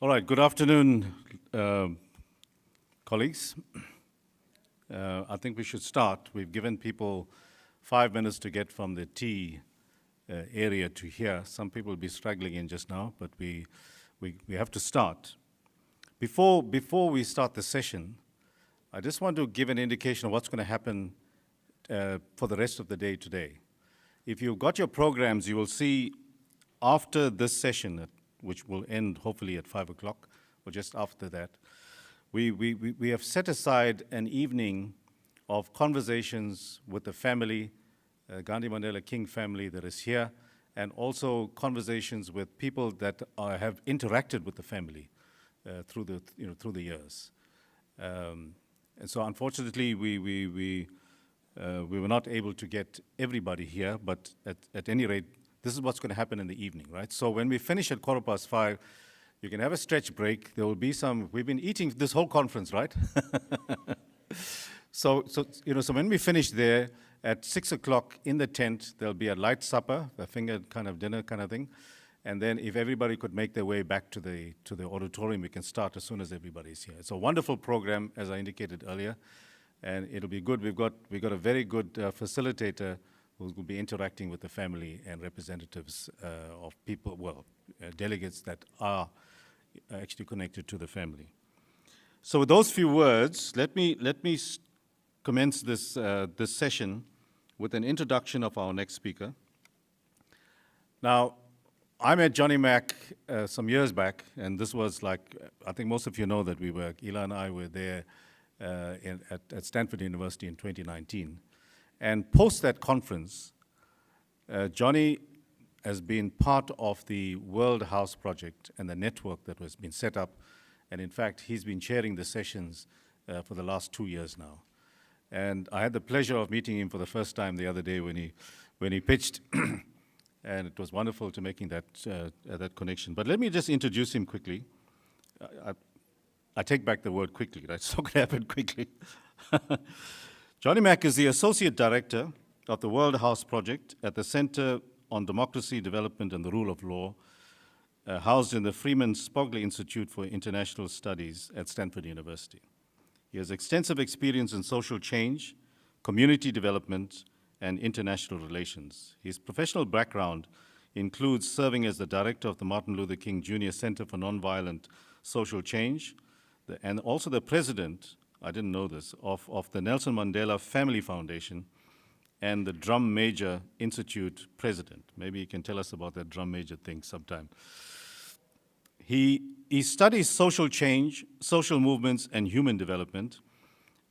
All right, good afternoon, colleagues. I think we should start. We've given people 5 minutes to get from the tea area to here. Some people will be struggling in just now, but we have to start. Before we start the session, I just want to give an indication of what's going to happen for the rest of the day today. If you've got your programs, you will see after this session, which will end hopefully at 5 o'clock, or just after that, we have set aside an evening of conversations with the family, Gandhi Mandela King family that is here, and also conversations with people that have interacted with the family through the years. And so unfortunately, we were not able to get everybody here, but at any rate, this is what's going to happen in the evening, right? So when we finish at 5:15, you can have a stretch break. There will be some, we've been eating this whole conference, right? So when we finish there at 6 o'clock in the tent, there'll be a light supper, a finger kind of dinner kind of thing. And then if everybody could make their way back to the auditorium, we can start as soon as everybody's here. It's a wonderful program, as I indicated earlier, and it'll be good. We've got a very good facilitator who will be interacting with the family and representatives of people, delegates that are actually connected to the family. So with those few words, let me commence this session with an introduction of our next speaker. Now, I met Johnny Mack some years back, and this was like, I think most of you know that Ela and I were there at Stanford University in 2019. And post that conference, Johnny has been part of the World House Project and the network that has been set up. And in fact, he's been chairing the sessions for the last 2 years now. And I had the pleasure of meeting him for the first time the other day when he pitched. And it was wonderful to making that connection. But let me just introduce him quickly. I take back the word quickly, right? It's not going to happen quickly. Johnny Mack is the Associate Director of the World House Project at the Center on Democracy, Development and the Rule of Law, housed in the Freeman Spogli Institute for International Studies at Stanford University. He has extensive experience in social change, community development, and international relations. His professional background includes serving as the director of the Martin Luther King Jr. Center for Nonviolent Social Change, and also the president, I didn't know this, of the Nelson Mandela Family Foundation and the Drum Major Institute president. Maybe you can tell us about that Drum Major thing sometime. He studies social change, social movements, and human development,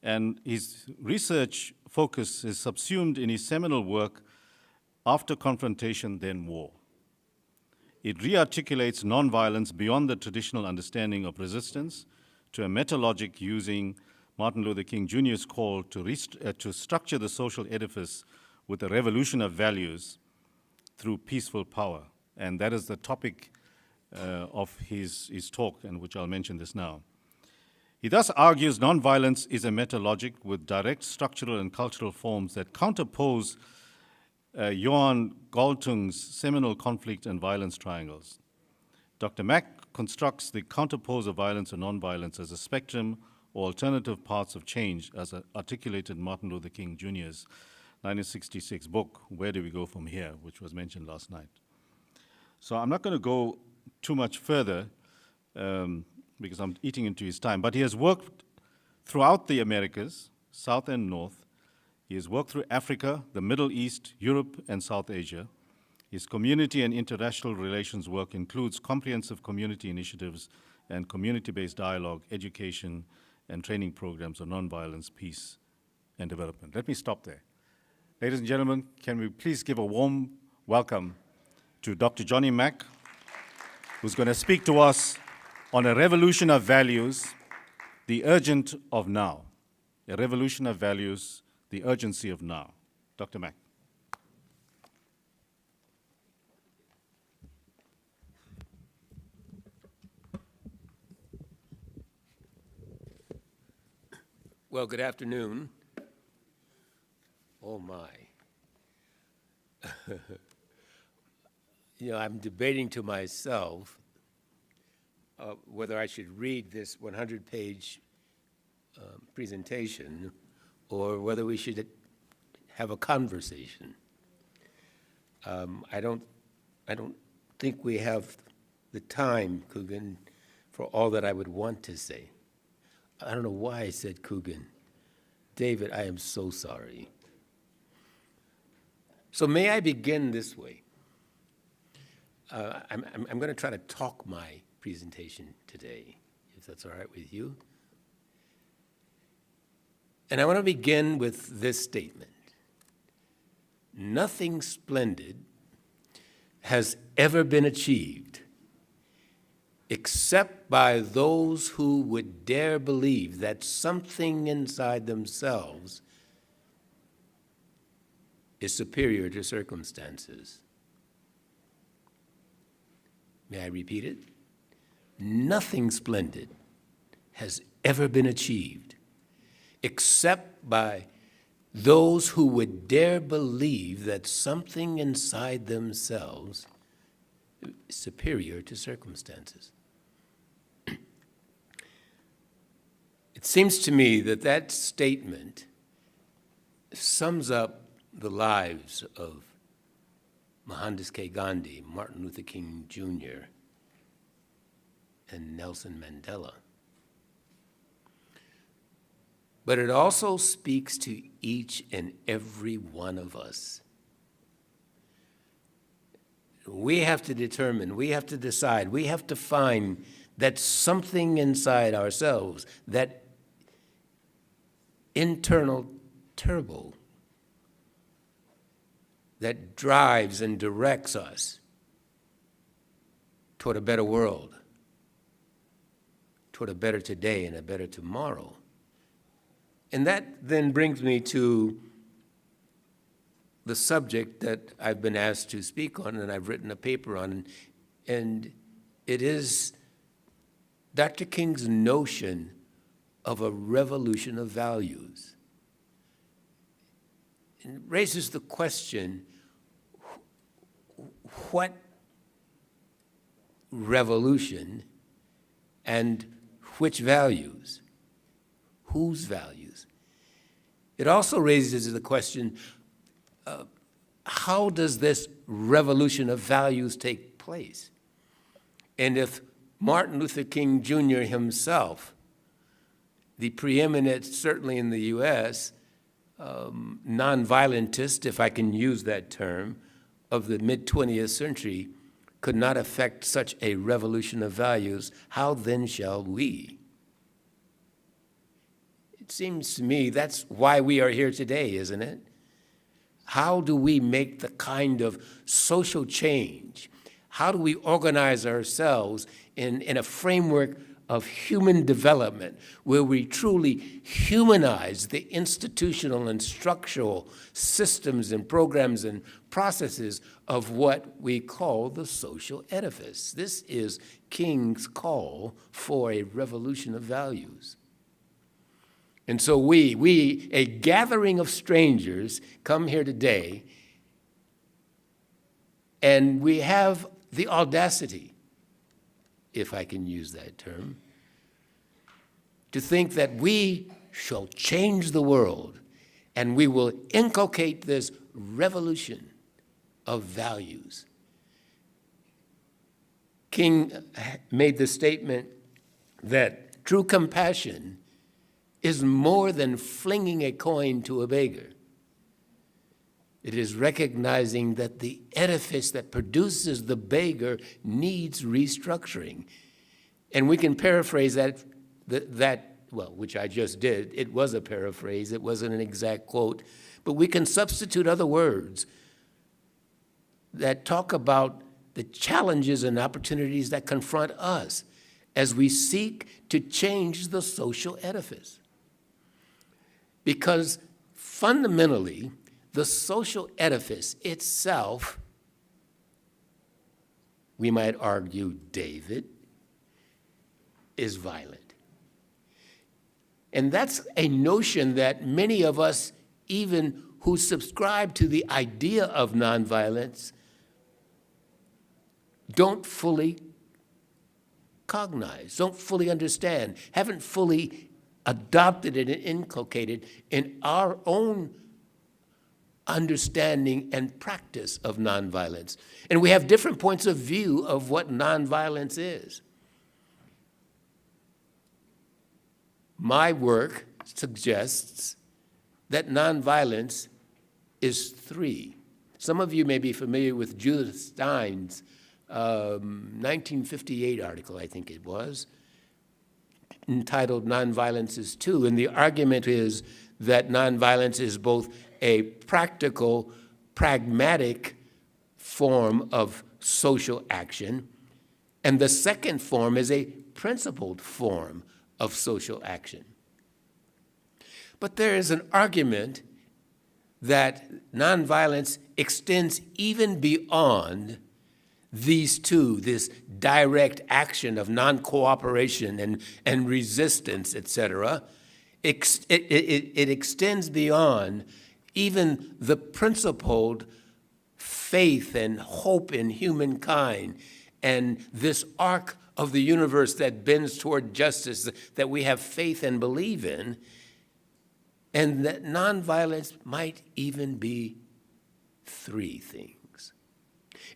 and his research focus is subsumed in his seminal work, After Confrontation, Then War. It rearticulates nonviolence beyond the traditional understanding of resistance to a meta-logic using Martin Luther King Jr.'s call to structure the social edifice with a revolution of values through peaceful power. And that is the topic of his talk, and which I'll mention this now. He thus argues nonviolence is a meta-logic with direct structural and cultural forms that counterpose Johan Galtung's seminal conflict and violence triangles. Dr. Mack constructs the counterpose of violence and nonviolence as a spectrum or alternative paths of change as articulated in Martin Luther King Jr.'s 1966 book, Where Do We Go From Here, which was mentioned last night. So I'm not going to go too much further because I'm eating into his time, but he has worked throughout the Americas, South and North. He has worked through Africa, the Middle East, Europe, and South Asia. His community and international relations work includes comprehensive community initiatives and community-based dialogue, education, and training programs on nonviolence, peace, and development. Let me stop there. Ladies and gentlemen, can we please give a warm welcome to Dr. Johnny Mack, who's going to speak to us on a revolution of values, the urgent of now. A revolution of values, the urgency of now. Dr. Mack. Well, good afternoon. Oh my. I'm debating to myself whether I should read this 100-page presentation or whether we should have a conversation. I don't think we have the time, Coogan, for all that I would want to say. I don't know why I said Coogan. David, I am so sorry. So may I begin this way? I'm going to try to talk my presentation today, if that's all right with you. And I want to begin with this statement. Nothing splendid has ever been achieved except by those who would dare believe that something inside themselves is superior to circumstances. May I repeat it? Nothing splendid has ever been achieved except by those who would dare believe that something inside themselves is superior to circumstances. It seems to me that that statement sums up the lives of Mahatma Gandhi, Martin Luther King Jr., and Nelson Mandela. But it also speaks to each and every one of us. We have to determine, we have to decide, we have to find that something inside ourselves, that internal turbo that drives and directs us toward a better world, toward a better today and a better tomorrow. And that then brings me to the subject that I've been asked to speak on and I've written a paper on, and it is Dr. King's notion of a revolution of values. It raises the question, what revolution and which values? Whose values? It also raises the question, how does this revolution of values take place? And if Martin Luther King Jr. himself, the preeminent, certainly in the US, nonviolentist, if I can use that term, of the mid-20th century, could not affect such a revolution of values, how then shall we? It seems to me that's why we are here today, isn't it? How do we make the kind of social change? How do we organize ourselves in a framework of human development where we truly humanize the institutional and structural systems and programs and processes of what we call the social edifice? This is King's call for a revolution of values. And so we, a gathering of strangers, come here today, and we have the audacity, if I can use that term, to think that we shall change the world, and we will inculcate this revolution of values. King made the statement that true compassion is more than flinging a coin to a beggar. It is recognizing that the edifice that produces the beggar needs restructuring. And we can paraphrase that, which I just did. It was a paraphrase, it wasn't an exact quote, but we can substitute other words that talk about the challenges and opportunities that confront us as we seek to change the social edifice. Because fundamentally, the social edifice itself, we might argue, David, is violent. And that's a notion that many of us, even who subscribe to the idea of nonviolence, don't fully cognized, don't fully understand, haven't fully adopted it and inculcated in our own understanding and practice of nonviolence. And we have different points of view of what nonviolence is. My work suggests that nonviolence is three. Some of you may be familiar with Judith Stein's 1958 article, I think it was, entitled Nonviolence is Two. And the argument is that nonviolence is both a practical, pragmatic form of social action, and the second form is a principled form of social action. But there is an argument that nonviolence extends even beyond these two, this direct action of non-cooperation and resistance, et cetera. It extends beyond even the principled faith and hope in humankind and this arc of the universe that bends toward justice that we have faith and believe in, and that nonviolence might even be three things.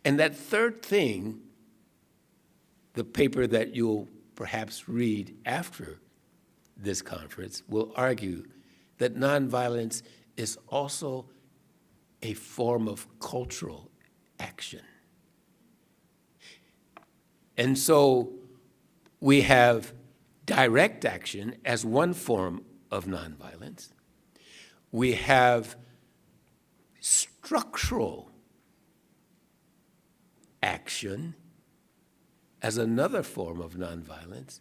And that third thing, the paper that you'll perhaps read after this conference will argue that nonviolence is also a form of cultural action. And so we have direct action as one form of nonviolence. We have structural action as another form of nonviolence,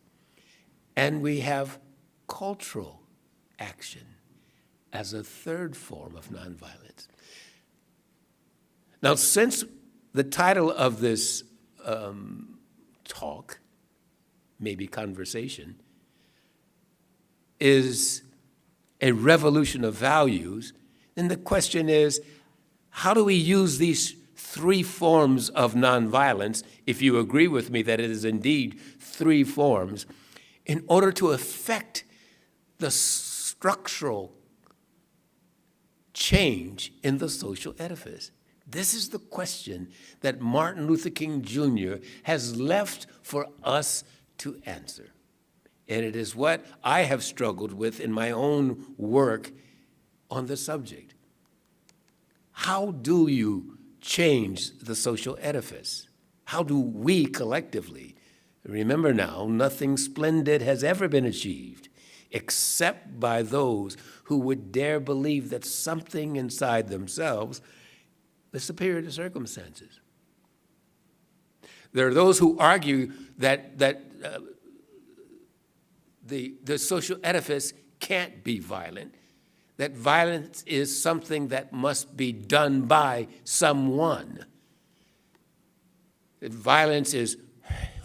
and we have cultural action as a third form of nonviolence. Now, since the title of this talk, maybe conversation, is a revolution of values, then the question is, how do we use these three forms of nonviolence, if you agree with me that it is indeed three forms, in order to affect the structural change in the social edifice? This is the question that Martin Luther King Jr. has left for us to answer. And it is what I have struggled with in my own work on the subject. How do you change the social edifice? How do we collectively? Remember now, nothing splendid has ever been achieved except by those who would dare believe that something inside themselves is superior to circumstances. There are those who argue that the social edifice can't be violent, that violence is something that must be done by someone, that violence is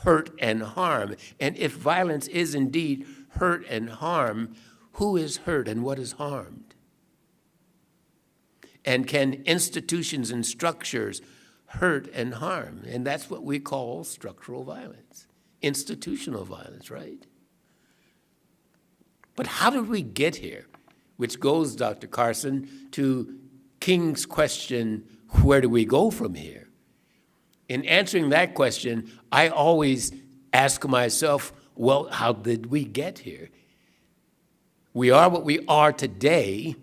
hurt and harm. And if violence is indeed hurt and harm, who is hurt and what is harmed? And can institutions and structures hurt and harm? And that's what we call structural violence, institutional violence, right? But how did we get here? Which goes, Dr. Carson, to King's question, where do we go from here? In answering that question, I always ask myself, well, how did we get here? We are what we are today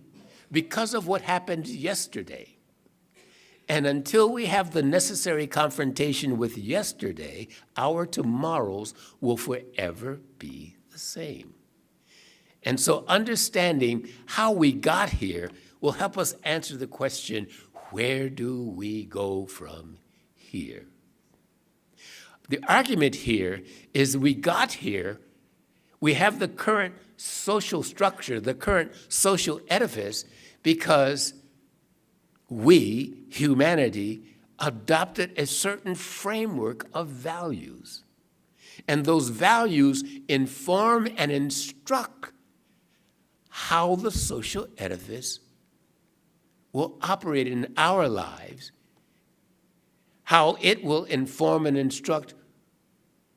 because of what happened yesterday. And until we have the necessary confrontation with yesterday, our tomorrows will forever be the same. And so understanding how we got here will help us answer the question, where do we go from here? The argument here is we got here, we have the current social structure, the current social edifice, because we, humanity, adopted a certain framework of values. And those values inform and instruct how the social edifice will operate in our lives, how it will inform and instruct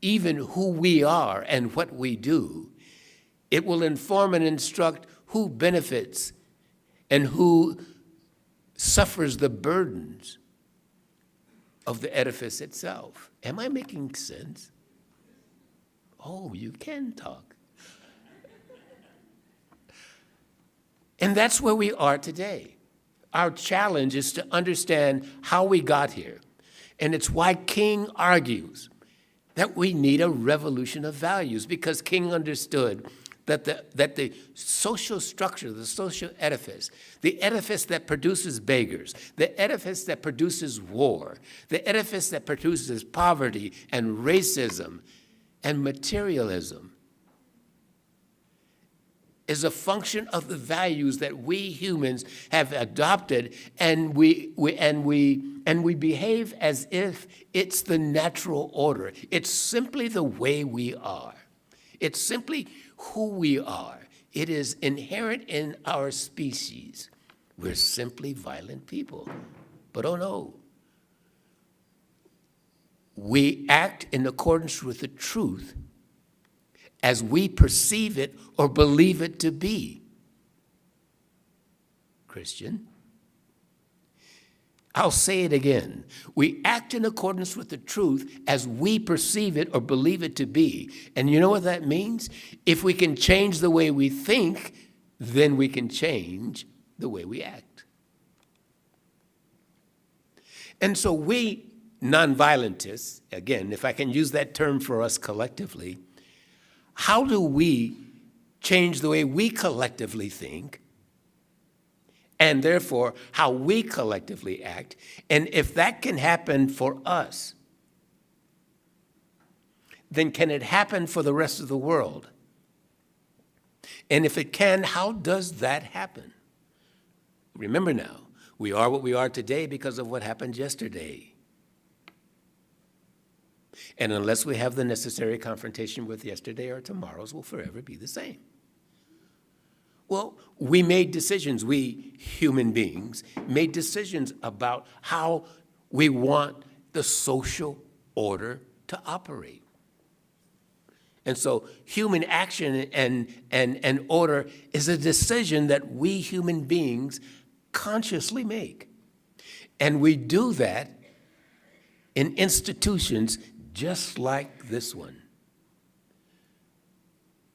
even who we are and what we do. It will inform and instruct who benefits and who suffers the burdens of the edifice itself. Am I making sense? Oh, you can talk. And that's where we are today. Our challenge is to understand how we got here. And it's why King argues that we need a revolution of values, because King understood that the social structure, the social edifice, the edifice that produces beggars, the edifice that produces war, the edifice that produces poverty and racism and materialism, is a function of the values that we humans have adopted, and we behave as if it's the natural order. It's simply the way we are. It's simply who we are. It is inherent in our species. We're simply violent people. But oh no. We act in accordance with the truth as we perceive it or believe it to be. Christian, I'll say it again. We act in accordance with the truth as we perceive it or believe it to be. And you know what that means? If we can change the way we think, then we can change the way we act. And so we nonviolentists, again, if I can use that term for us collectively, how do we change the way we collectively think, and therefore how we collectively act? And if that can happen for us, then can it happen for the rest of the world? And if it can, how does that happen? Remember now, we are what we are today because of what happened yesterday. And unless we have the necessary confrontation with yesterday, our tomorrows will forever be the same. Well, we made decisions, we human beings made decisions about how we want the social order to operate. And so human action and order is a decision that we human beings consciously make. And we do that in institutions just like this one.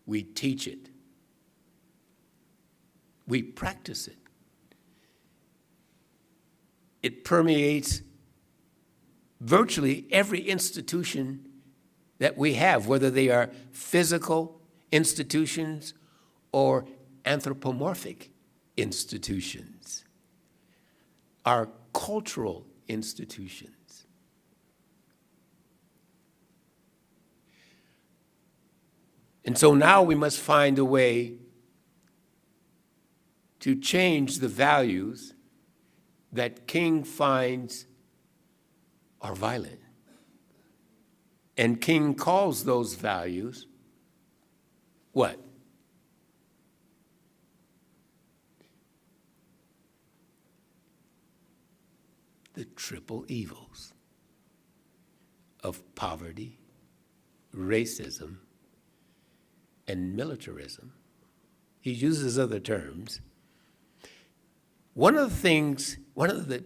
We teach it. We practice it. It permeates virtually every institution that we have, whether they are physical institutions or anthropomorphic institutions, our cultural institutions. And so now we must find a way to change the values that King finds are violent. And King calls those values what? The triple evils of poverty, racism, and militarism. He uses other terms. One of the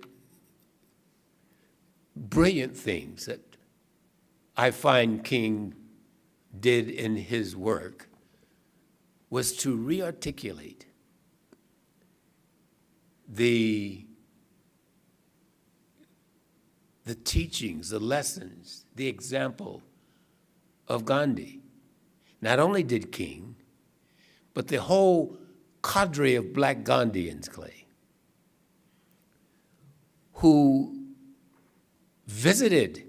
brilliant things that I find King did in his work was to re-articulate the teachings, the lessons, the example of Gandhi. Not only did King, but the whole cadre of black Gandhians, Clay, who visited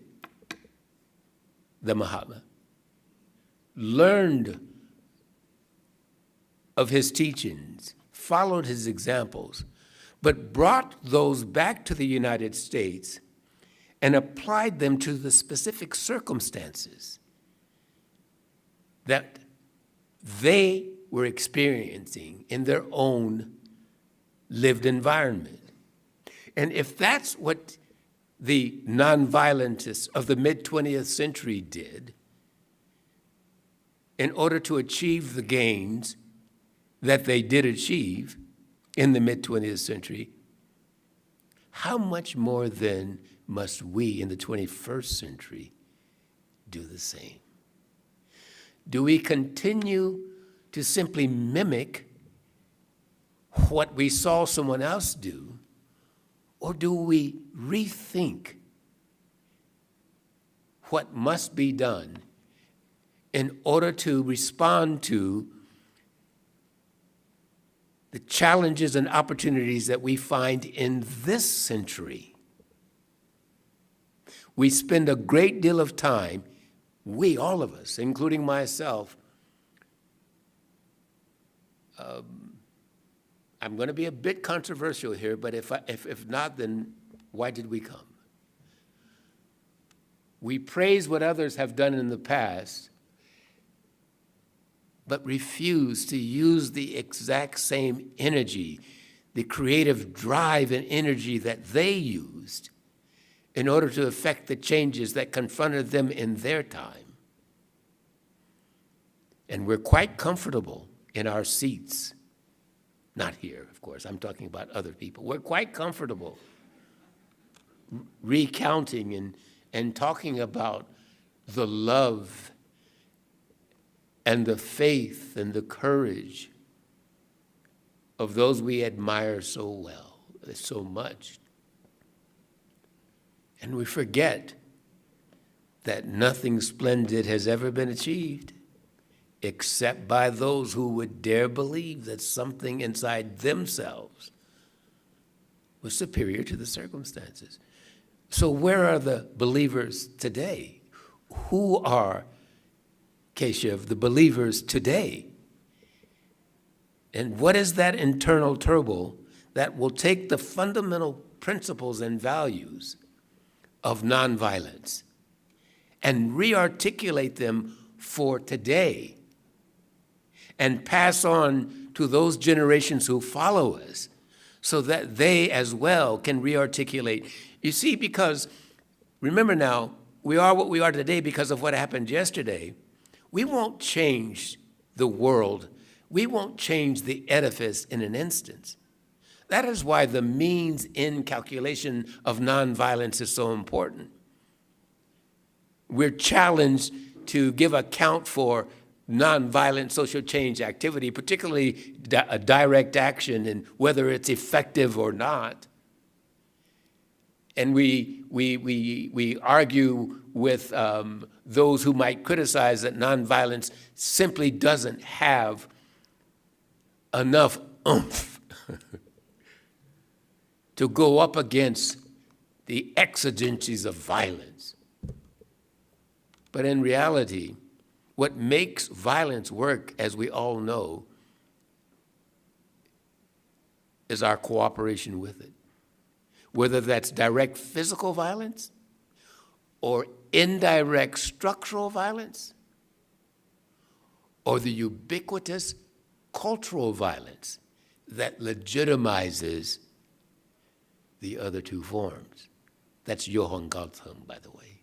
the Mahatma, learned of his teachings, followed his examples, but brought those back to the United States and applied them to the specific circumstances that they were experiencing in their own lived environment. And if that's what the nonviolentists of the mid-20th century did, in order to achieve the gains that they did achieve in the mid-20th century, how much more then must we in the 21st century do the same? Do we continue to simply mimic what we saw someone else do, or do we rethink what must be done in order to respond to the challenges and opportunities that we find in this century? We spend a great deal of time, we, all of us, including myself, I'm going to be a bit controversial here, but if not, then why did we come? We praise what others have done in the past, but refuse to use the exact same energy, the creative drive and energy that they used in order to effect the changes that confronted them in their time. And we're quite comfortable in our seats. Not here, of course, I'm talking about other people. We're quite comfortable recounting and talking about the love and the faith and the courage of those we admire so well, so much. And we forget that nothing splendid has ever been achieved except by those who would dare believe that something inside themselves was superior to the circumstances. So where are the believers today? Who are, Keshav, the believers today? And what is that internal turbo that will take the fundamental principles and values of nonviolence and re-articulate them for today and pass on to those generations who follow us so that they as well can re-articulate? You see, because remember now, we are what we are today because of what happened yesterday. We won't change the world. We won't change the edifice in an instant. That is why the means in calculation of nonviolence is so important. We're challenged to give account for nonviolent social change activity, particularly a direct action and whether it's effective or not. And we argue with those who might criticize that nonviolence simply doesn't have enough oomph to go up against the exigencies of violence. But in reality, what makes violence work, as we all know, is our cooperation with it. Whether that's direct physical violence or indirect structural violence or the ubiquitous cultural violence that legitimizes the other two forms. That's Johann Galtung, by the way.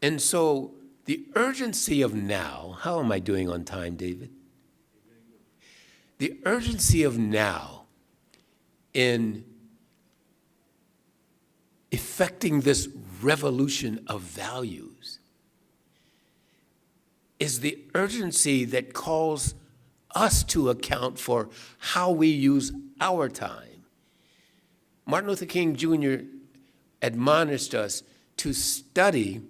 And so the urgency of now, how am I doing on time, David? The urgency of now in effecting this revolution of values is the urgency that calls us to account for how we use our time. Martin Luther King Jr. admonished us to study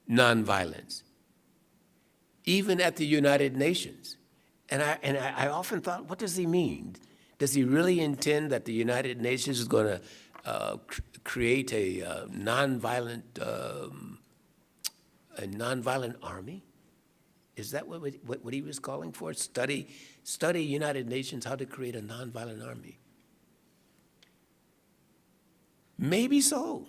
nonviolence, even at the United Nations. And I often thought, what does he mean? Does he really intend that the United Nations is going to create a nonviolent army? Is that what he was calling for? Study United Nations, how to create a nonviolent army. Maybe so.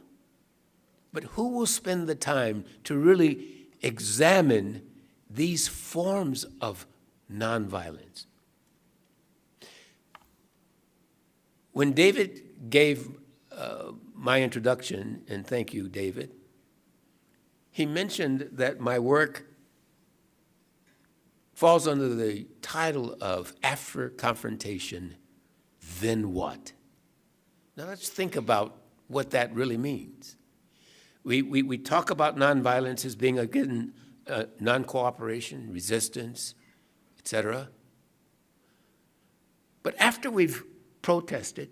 But who will spend the time to really examine these forms of nonviolence? When David gave my introduction, and thank you, David, he mentioned that my work falls under the title of After Confrontation, Then What? Now let's think about what that really means. We talk about nonviolence as being, again, non-cooperation, resistance, etc. But after we've protested,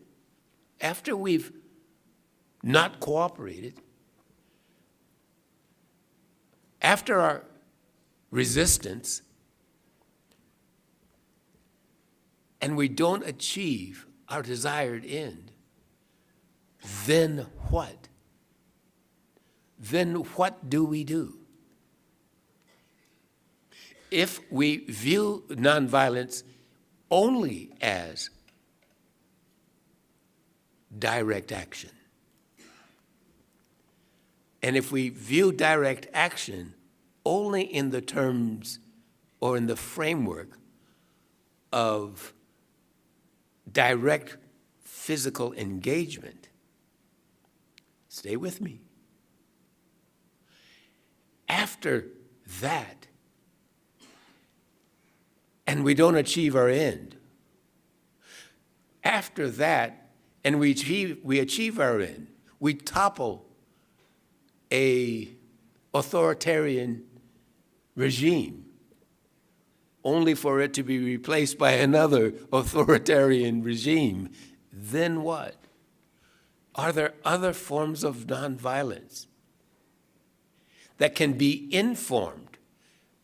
after we've not cooperated, after our resistance, and we don't achieve our desired end, then what? Then what do we do? If we view nonviolence only as direct action, and if we view direct action only in the terms or in the framework of direct physical engagement, stay with me. After that, and we don't achieve our end, after that, and we achieve our end, we topple a authoritarian regime, only for it to be replaced by another authoritarian regime, then what? Are there other forms of nonviolence that can be informed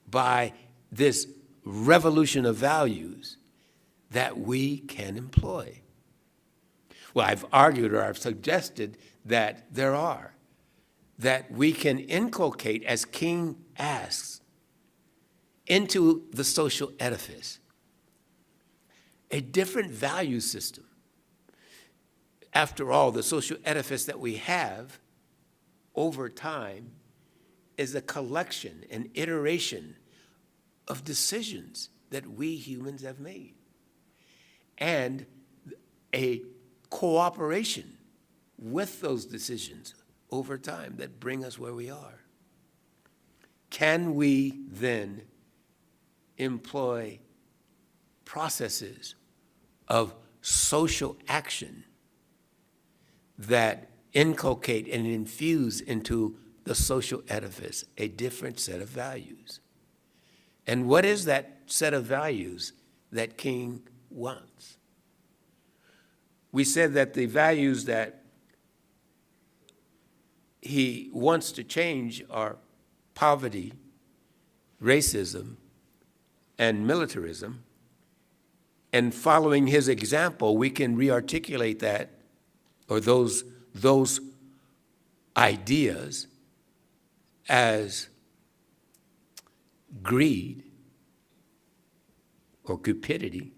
by this revolution of values that we can employ? Well, I've argued or I've suggested that there are, that we can inculcate, as King asks, into the social edifice a different value system. After all, the social edifice that we have over time is a collection, an iteration of decisions that we humans have made, and a cooperation with those decisions over time that bring us where we are. Can we then employ processes of social action that inculcate and infuse into the social edifice a different set of values? And what is that set of values that King wants? We said that the values that he wants to change are poverty, racism, and militarism. And following his example, we can re-articulate that, or those ideas, as greed or cupidity.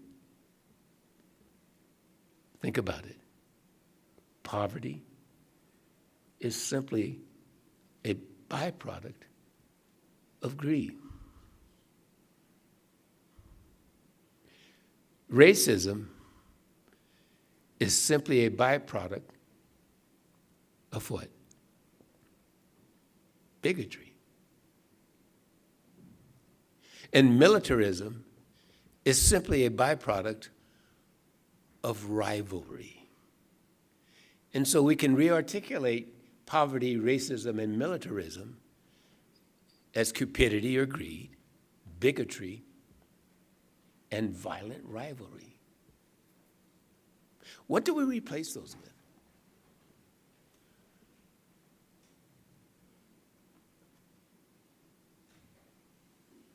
Think about it. Poverty is simply a byproduct of greed. Racism is simply a byproduct of what? Bigotry. And militarism is simply a byproduct of rivalry. And so we can re-articulate poverty, racism, and militarism as cupidity or greed, bigotry, and violent rivalry. What do we replace those with?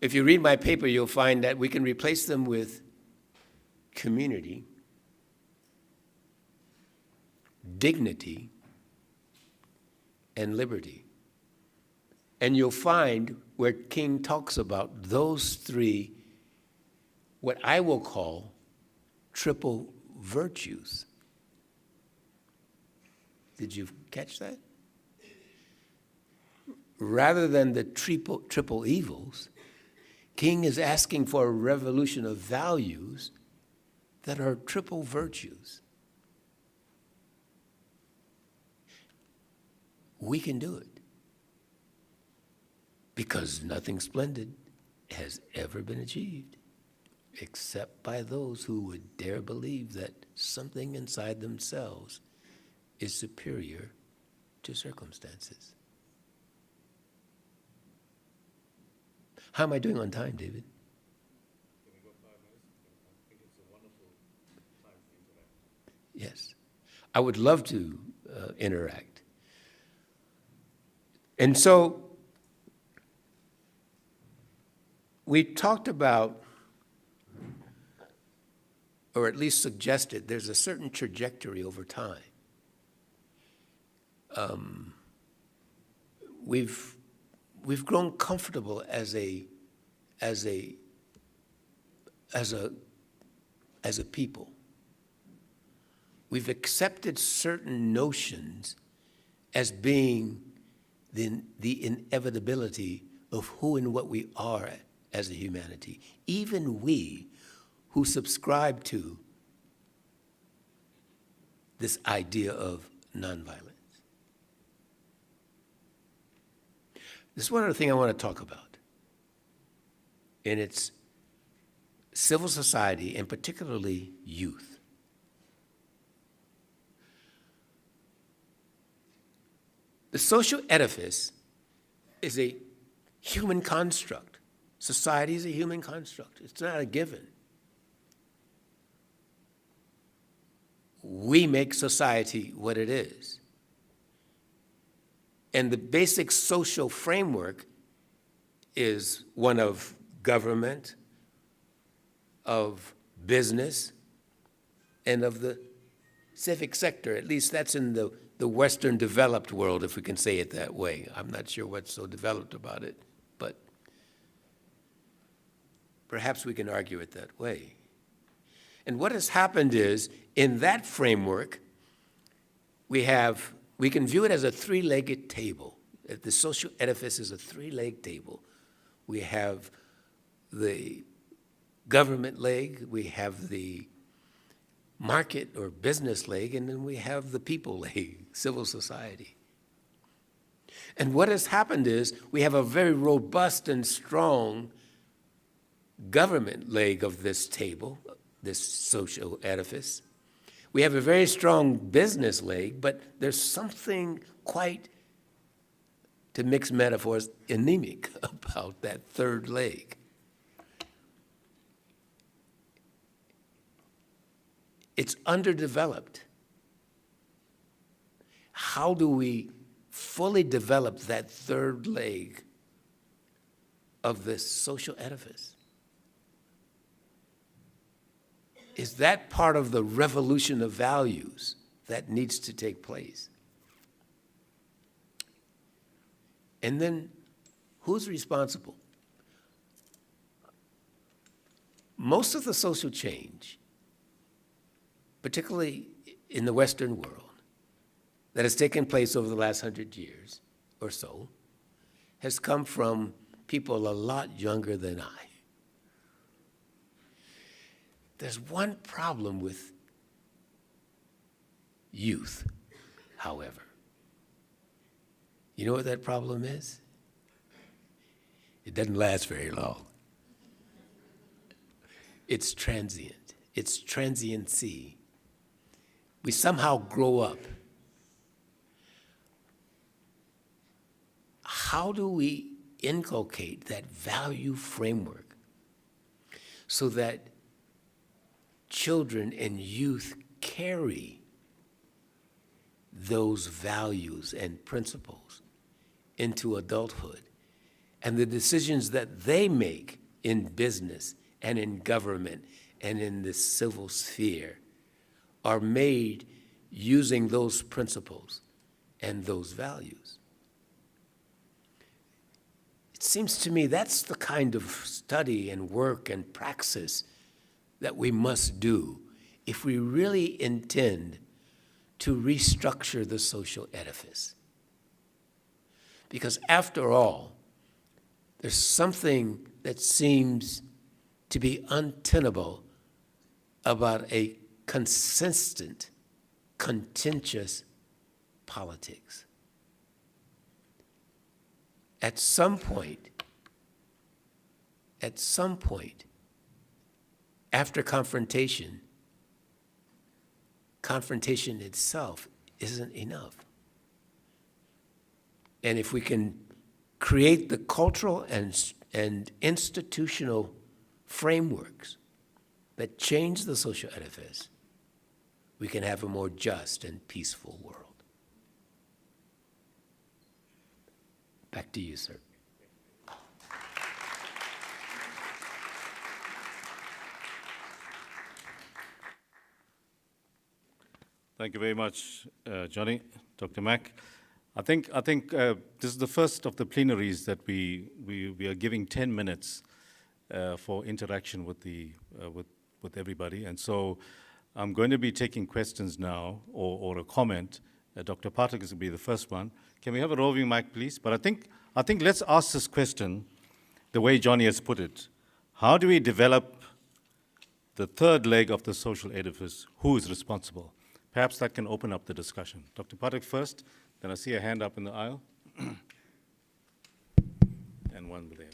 If you read my paper, you'll find that we can replace them with community, dignity, and liberty. And you'll find where King talks about those three, what I will call triple virtues. Did you catch that? Rather than the triple evils, King is asking for a revolution of values that are triple virtues. We can do it because nothing splendid has ever been achieved, except by those who would dare believe that something inside themselves is superior to circumstances. How am I doing on time, David? Can we go 5 minutes? I think it's a wonderful time to interact. Yes. I would love to interact. And so we talked about, or at least suggested, there's a certain trajectory over time. We've grown comfortable as a people. We've accepted certain notions as being the inevitability of who and what we are as a humanity. Even we who subscribe to this idea of nonviolence. This is one other thing I want to talk about, and it's civil society, and particularly youth. The social edifice is a human construct. Society is a human construct. It's not a given. We make society what it is. And the basic social framework is one of government, of business, and of the civic sector. At least that's in the Western developed world, if we can say it that way. I'm not sure what's so developed about it, but perhaps we can argue it that way. And what has happened is, in that framework, we can view it as a three-legged table. The social edifice is a three-legged table. We have the government leg, we have the market or business leg, and then we have the people leg, civil society. And what has happened is we have a very robust and strong government leg of this table, this social edifice. We have a very strong business leg, but there's something quite, to mix metaphors, anemic about that third leg. It's underdeveloped. How do we fully develop that third leg of this social edifice? Is that part of the revolution of values that needs to take place? And then, who's responsible? Most of the social change, particularly in the Western world, that has taken place over the last 100 years or so, has come from people a lot younger than I. There's one problem with youth, however. You know what that problem is? It doesn't last very long. It's transient. It's transiency. We somehow grow up. How do we inculcate that value framework so that children and youth carry those values and principles into adulthood, and the decisions that they make in business and in government and in the civil sphere are made using those principles and those values? It seems to me that's the kind of study and work and praxis that we must do if we really intend to restructure the social edifice. Because after all, there's something that seems to be untenable about a consistent, contentious politics. At some point, at some point, after confrontation, confrontation itself isn't enough. And if we can create the cultural and institutional frameworks that change the social edifice, we can have a more just and peaceful world. Back to you, sir. Thank you very much, Johnny, Dr. Mack. I think this is the first of the plenaries that we are giving 10 minutes for interaction with with everybody, and so I'm going to be taking questions now or a comment. Dr. Pathak is going to be the first one. Can we have a roving mic, please? But I think let's ask this question the way Johnny has put it. How do we develop the third leg of the social edifice? Who is responsible? Perhaps that can open up the discussion. Dr. Pathak first, then I see a hand up in the aisle. And one there, okay.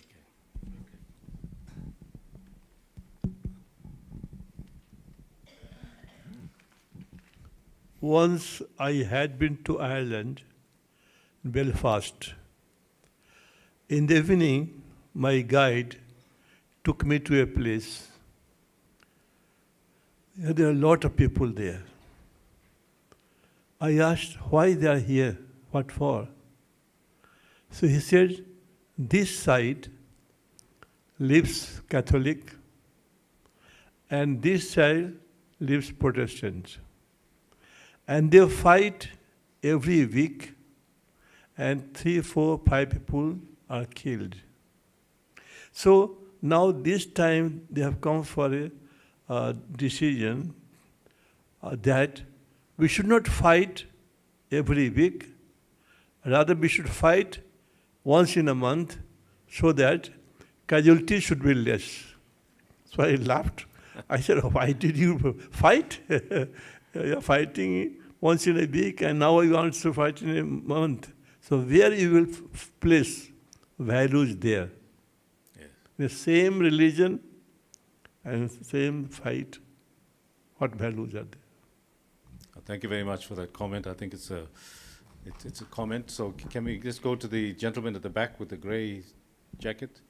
Once I had been to Ireland, Belfast. In the evening, my guide took me to a place. There are a lot of people there. I asked why they are here, what for? So he said, this side lives Catholic and this side lives Protestant. And they fight every week and 3, 4, 5 people are killed. So now this time they have come for a decision that we should not fight every week, rather we should fight once in a month so that casualties should be less. So I laughed. I said, why did you fight? You're fighting once in a week and now you want to fight in a month. So where you will place values there? Yes. The same religion and same fight, what values are there? Thank you very much for that comment. I think it's a comment. So can we just go to the gentleman at the back with the gray jacket,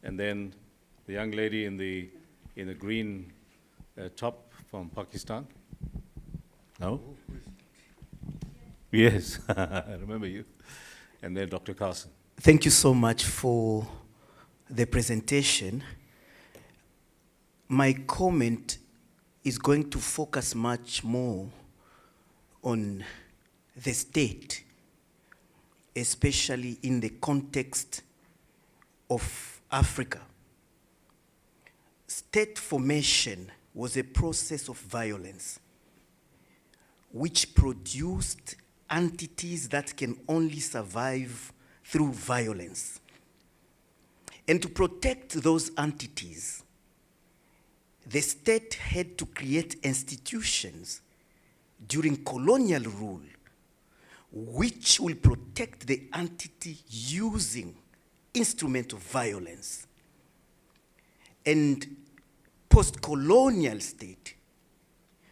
and then the young lady in the green top from Pakistan? No? Yes, I remember you. And then Dr. Carson. Thank you so much for the presentation. My comment is going to focus much more on the state, especially in the context of Africa. State formation was a process of violence which produced entities that can only survive through violence. And to protect those entities, the state had to create institutions during colonial rule which will protect the entity using instruments of violence. And post-colonial state,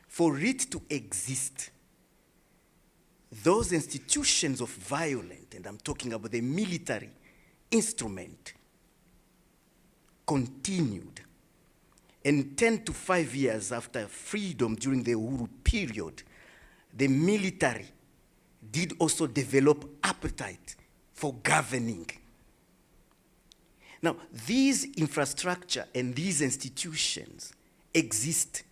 for it to exist, those institutions of violence, and I'm talking about the military instrument, continued. And 10 to 5 years after freedom during the Uhuru period, the military did also develop appetite for governing. Now, these infrastructure and these institutions exist.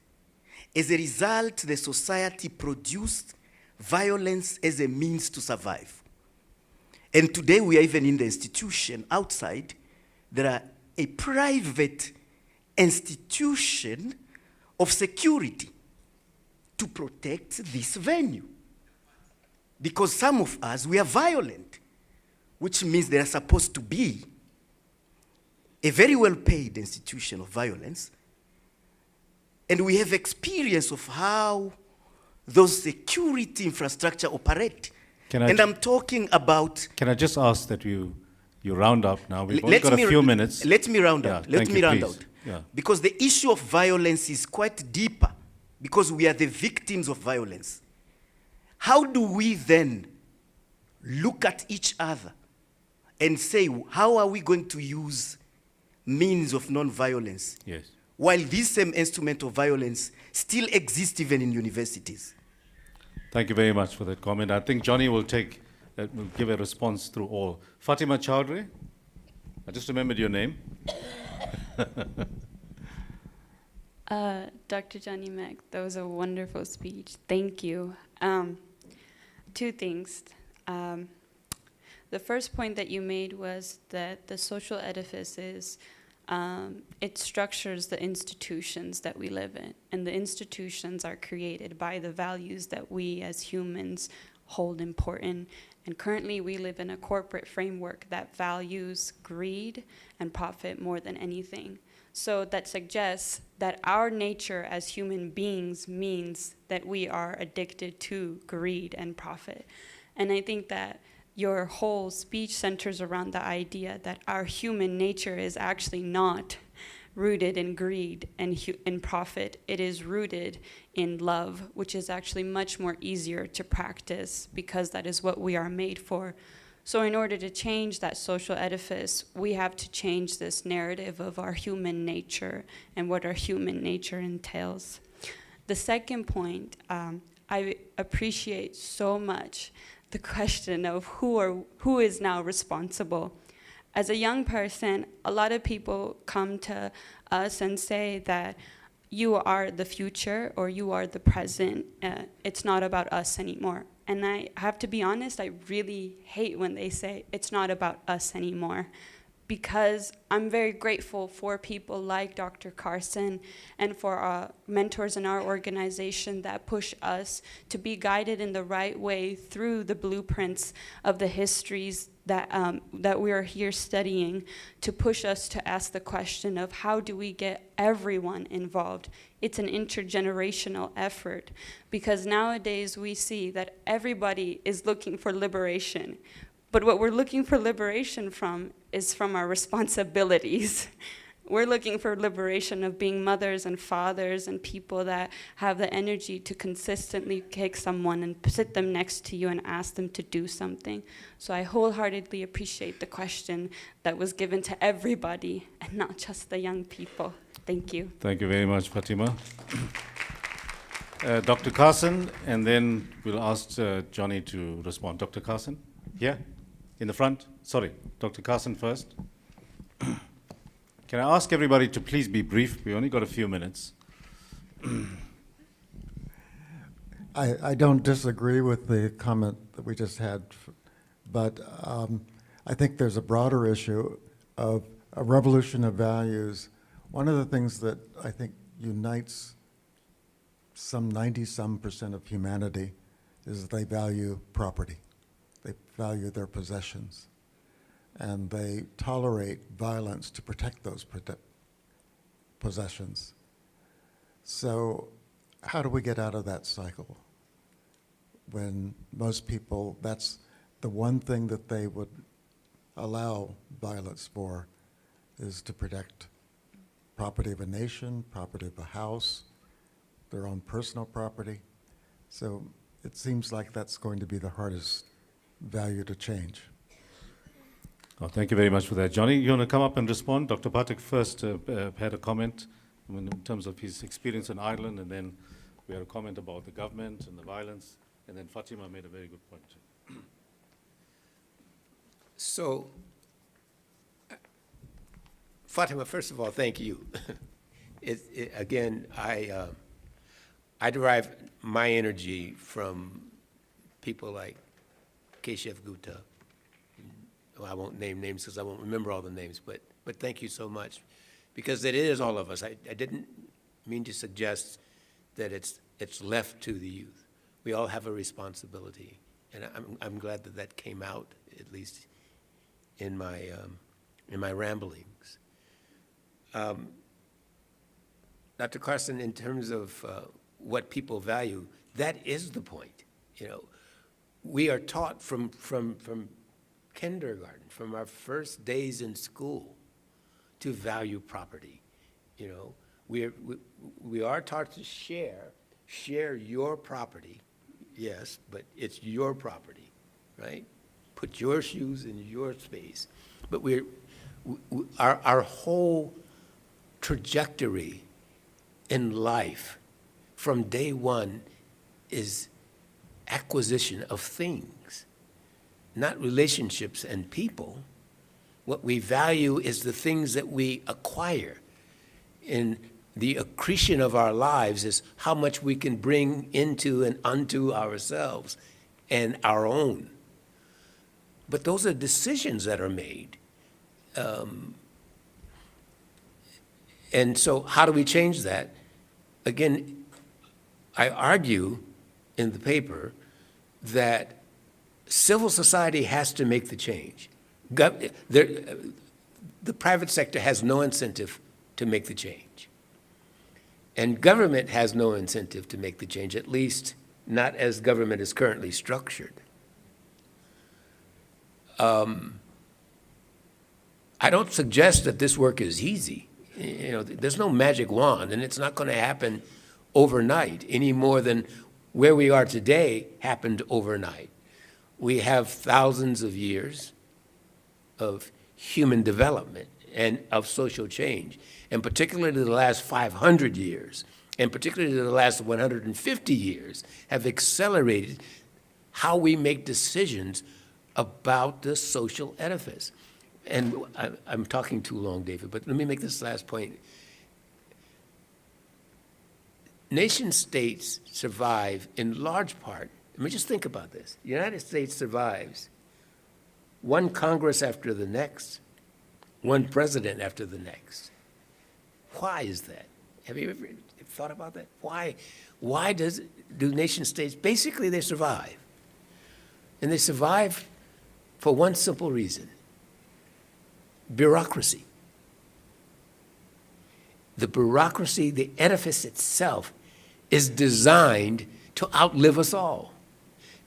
As a result, the society produced violence as a means to survive. And today we are even in the institution outside. There are a private institution of security to protect this venue. Because some of us, we are violent, which means there are supposed to be a very well-paid institution of violence, and we have experience of how those security infrastructure operate. And I'm talking about... Can I just ask that you you round up now. We've only Let got a me- few minutes. Let me round Yeah, out. Let thank me you, round please. out. Yeah. Because the issue of violence is quite deeper, because we are the victims of violence. How do we then look at each other and say, how are we going to use means of non-violence, Yes. while this same instrument of violence still exists even in universities? Thank you very much for that comment. I think Johnny will will give a response through all. Fatima Chowdhury, I just remembered your name. Dr. Johnny Mack, that was a wonderful speech. Thank you. Two things. The first point that you made was that the social edifice is, it structures the institutions that we live in. And the institutions are created by the values that we as humans hold important. And currently we live in a corporate framework that values greed and profit more than anything. So that suggests that our nature as human beings means that we are addicted to greed and profit. And I think that your whole speech centers around the idea that our human nature is actually not rooted in greed and in profit. It is rooted in love, which is actually much more easier to practice because that is what we are made for. So in order to change that social edifice, we have to change this narrative of our human nature and what our human nature entails. The second point, I appreciate so much the question of who is now responsible. As a young person, a lot of people come to us and say that you are the future or you are the present. It's not about us anymore. And I have to be honest, I really hate when they say it's not about us anymore, because I'm very grateful for people like Dr. Carson and for our mentors in our organization that push us to be guided in the right way through the blueprints of the histories that we are here studying, to push us to ask the question of how do we get everyone involved. It's an intergenerational effort, because nowadays we see that everybody is looking for liberation. But what we're looking for liberation from is from our responsibilities. We're looking for liberation of being mothers and fathers and people that have the energy to consistently take someone and sit them next to you and ask them to do something. So I wholeheartedly appreciate the question that was given to everybody and not just the young people. Thank you. Thank you very much, Fatima. Dr. Carson, and then we'll ask Johnny to respond. Dr. Carson, here, in the front. Sorry, Dr. Carson first. Can I ask everybody to please be brief? We only got a few minutes. I don't disagree with the comment that we just had, but I think there's a broader issue of a revolution of values. One of the things that I think unites some 90-some% of humanity is they value property. They value their possessions. And they tolerate violence to protect those possessions. So how do we get out of that cycle? When most people, that's the one thing that they would allow violence for, is to protect property of a nation, property of a house, their own personal property. So it seems like that's going to be the hardest value to change. Oh, thank you very much for that. Johnny, you want to come up and respond? Dr. Pathak first had a comment in terms of his experience in Ireland, and then we had a comment about the government and the violence, and then Fatima made a very good point too. So, Fatima, first of all, thank you. Again, I derive my energy from people like Keshav Gupta. Well, I won't name names because I won't remember all the names, but thank you so much, because it is all of us. I didn't mean to suggest that it's left to the youth. We all have a responsibility, and I'm glad that that came out, at least in my ramblings. Dr. Carson, in terms of what people value, that is the point. You know, we are taught from kindergarten, from our first days in school, to value property. You know, we are taught to share your property, yes, but it's your property, right? Put your shoes in your space. But our whole trajectory in life from day one is acquisition of things, not relationships and people. What we value is the things that we acquire. And the accretion of our lives is how much we can bring into and unto ourselves and our own. But those are decisions that are made. And so how do we change that? Again, I argue in the paper that civil society has to make the change. The private sector has no incentive to make the change. And government has no incentive to make the change, at least not as government is currently structured. I don't suggest that this work is easy. You know, there's no magic wand, and it's not going to happen overnight any more than where we are today happened overnight. We have thousands of years of human development and of social change, and particularly the last 500 years, and particularly the last 150 years, have accelerated how we make decisions about the social edifice. And I'm talking too long, David, but let me make this last point. Nation states survive in large part. I mean, just think about this. The United States survives one Congress after the next, one president after the next. Why is that? Have you ever thought about that? Why do nation states, basically they survive. And they survive for one simple reason: bureaucracy. The bureaucracy, the edifice itself, is designed to outlive us all.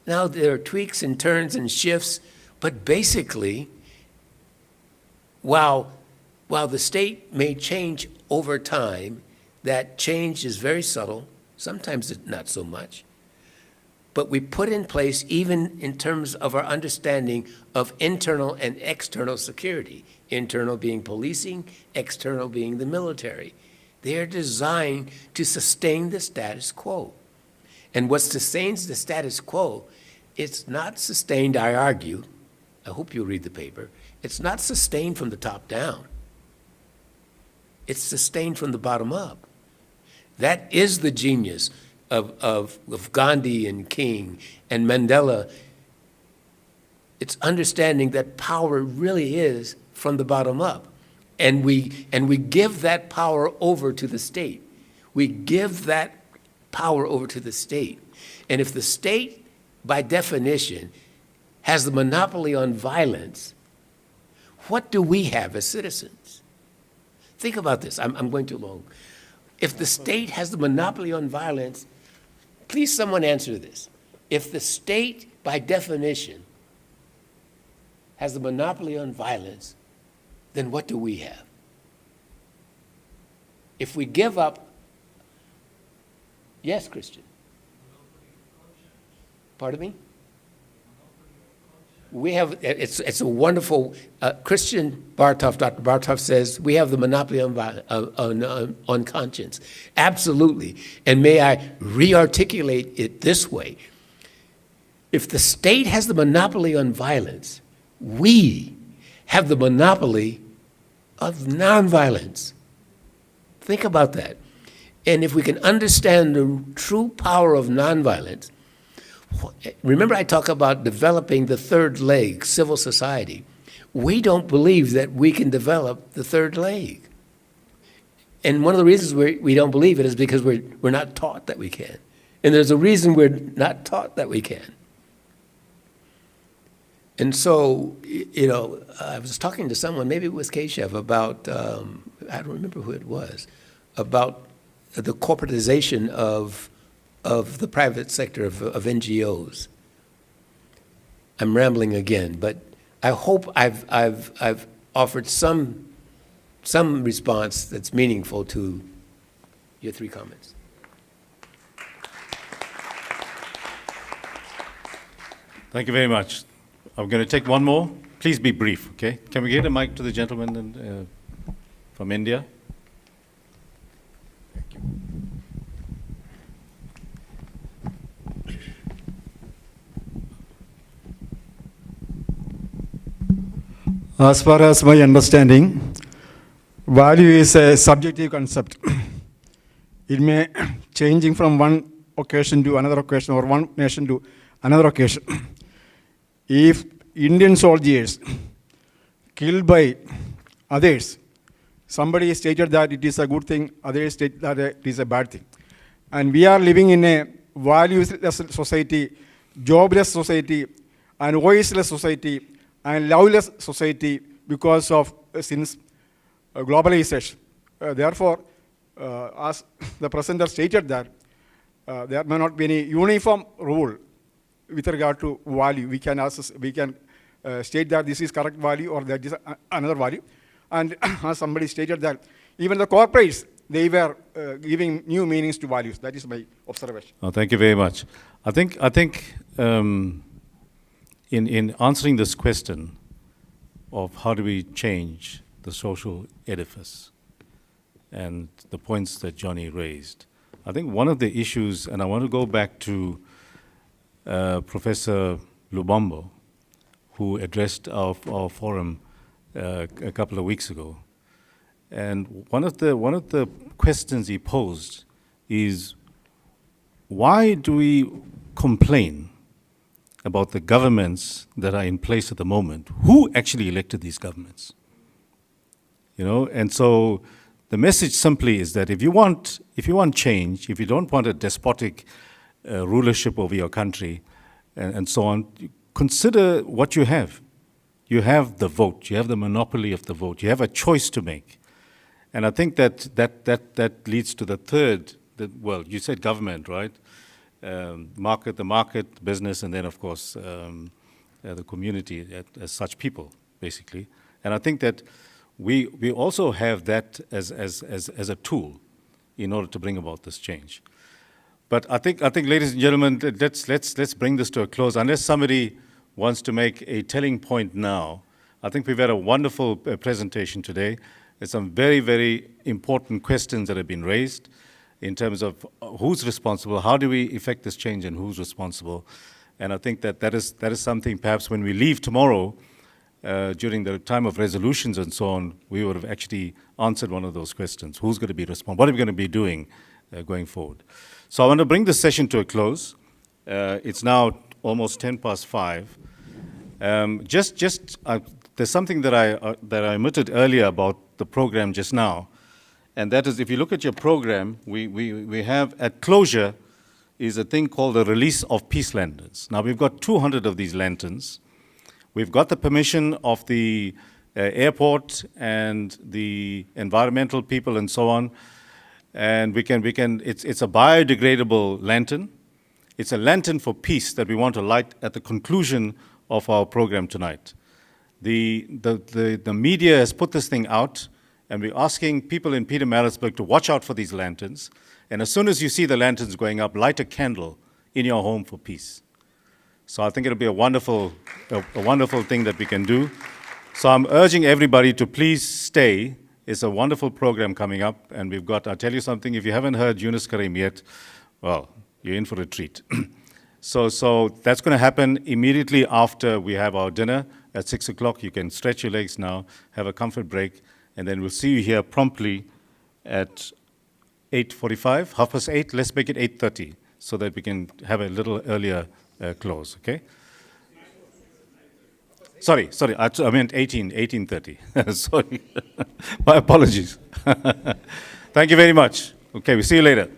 Now, there are tweaks and turns and shifts, but basically, while the state may change over time, that change is very subtle, sometimes it's not so much. But we put in place, even in terms of our understanding of internal and external security, internal being policing, external being the military. They are designed to sustain the status quo. And what sustains the status quo, it's not sustained, I argue, I hope you'll read the paper, it's not sustained from the top down. It's sustained from the bottom up. That is the genius of Gandhi and King and Mandela. It's understanding that power really is from the bottom up. And we give that power over to the state. We give that power over to the state. And if the state, by definition, has the monopoly on violence, what do we have as citizens? Think about this. I'm going too long. If the state has the monopoly on violence, please someone answer this. If the state, by definition, has the monopoly on violence, then what do we have? If we give up, yes, Christian. Pardon me? We have, it's a wonderful, Christian Bartov, Dr. Bartov says, we have the monopoly on conscience. Absolutely. And may I re-articulate it this way. If the state has the monopoly on violence, we have the monopoly of nonviolence. Think about that. And if we can understand the true power of nonviolence, remember I talk about developing the third leg, civil society. We don't believe that we can develop the third leg. And one of the reasons we don't believe it is because we're not taught that we can. And there's a reason we're not taught that we can. And so, you know, I was talking to someone, maybe it was Keshav, about, I don't remember who it was, about the corporatization of the private sector of NGOs. I'm rambling again, but I hope I've offered some response that's meaningful to your three comments. Thank you very much. I'm going to take one more. Please be brief, okay? Can we get a mic to the gentleman from India? As far as my understanding, value is a subjective concept. It may changing from one occasion to another occasion or one nation to another occasion. If Indian soldiers killed by others, somebody stated that it is a good thing, others state that it is a bad thing. And we are living in a valueless society, jobless society, and voiceless society, and loveless society because of since globalization. Therefore, as the presenter stated that there may not be any uniform rule with regard to value. We can state that this is correct value or that is another value. And as somebody stated that even the corporates, they were giving new meanings to values. That is my observation. Oh, thank you very much. I think in answering this question of how do we change the social edifice and the points that Johnny raised, I think one of the issues, and I want to go back to Professor Lubombo, who addressed our forum a couple of weeks ago. And one of the questions he posed is, why do we complain about the governments that are in place at the moment? Who actually elected these governments? You know, and so the message simply is that if you want change, if you don't want a despotic rulership over your country and so on, consider what you have. You have the vote. You have the monopoly of the vote. You have a choice to make. And I think that leads to the third, well, you said government, right? The market, business, and then, of course, the community as such people, basically. And I think that we also have that as a tool in order to bring about this change. But I think, ladies and gentlemen, let's bring this to a close. Unless somebody wants to make a telling point now, I think we've had a wonderful presentation today. There's some very, very important questions that have been raised in terms of who's responsible, how do we effect this change, and who's responsible. And I think that is something perhaps when we leave tomorrow, during the time of resolutions and so on, we would have actually answered one of those questions. Who's going to be responsible? What are we going to be doing going forward? So I want to bring this session to a close. It's now almost 5:10. There's something that I omitted earlier about the program just now, and that is, if you look at your program, we have at closure is a thing called the release of peace lanterns. Now we've got 200 of these lanterns. We've got the permission of the airport and the environmental people and so on, and it's a biodegradable lantern. It's a lantern for peace that we want to light at the conclusion of our program tonight. The media has put this thing out, and we're asking people in Pietermaritzburg to watch out for these lanterns. And as soon as you see the lanterns going up, light a candle in your home for peace. So I think it'll be a wonderful thing that we can do. So I'm urging everybody to please stay. It's a wonderful program coming up, and we've got, I'll tell you something, if you haven't heard Yunus Karim yet, well, you're in for a treat. So that's going to happen immediately after we have our dinner at 6 o'clock. You can stretch your legs now, have a comfort break, and then we'll see you here promptly at 8:45, 8:30. Let's make it 8:30 so that we can have a little earlier close, okay? Sorry, I meant 18:30. Sorry, my apologies. Thank you very much. Okay, we'll see you later.